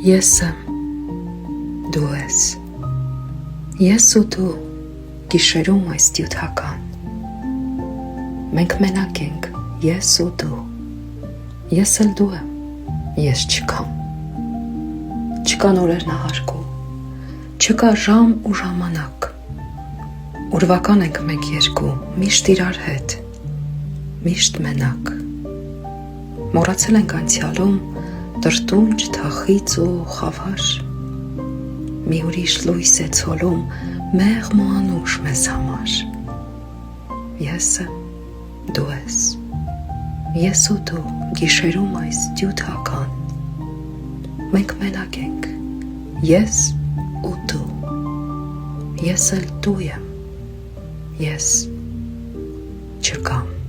Ես եմ, դու ես, ես ու դու գիշերում այս դյութական, մենք մենակ ենք, ես ու դու, ես էլ դու եմ, ես չկամ, չկան օրերն ահարկու, չկա ժամ ու ժամանակ, ուրվական ենք մենք երկու, միշտ իրար հետ, միշտ մենակ, մոռացել ենք անցյալում, տրտունջ, թախիծ ու խավար, մի ուրիշ լույս է ցոլում մեղմ ու անուշ մեզ համար, ես եմ, դու ես, ես ու դու գիշերում այս դյութական, մենք մենակ ենք, ես ու դու, ես էլ դու եմ, ես չկամ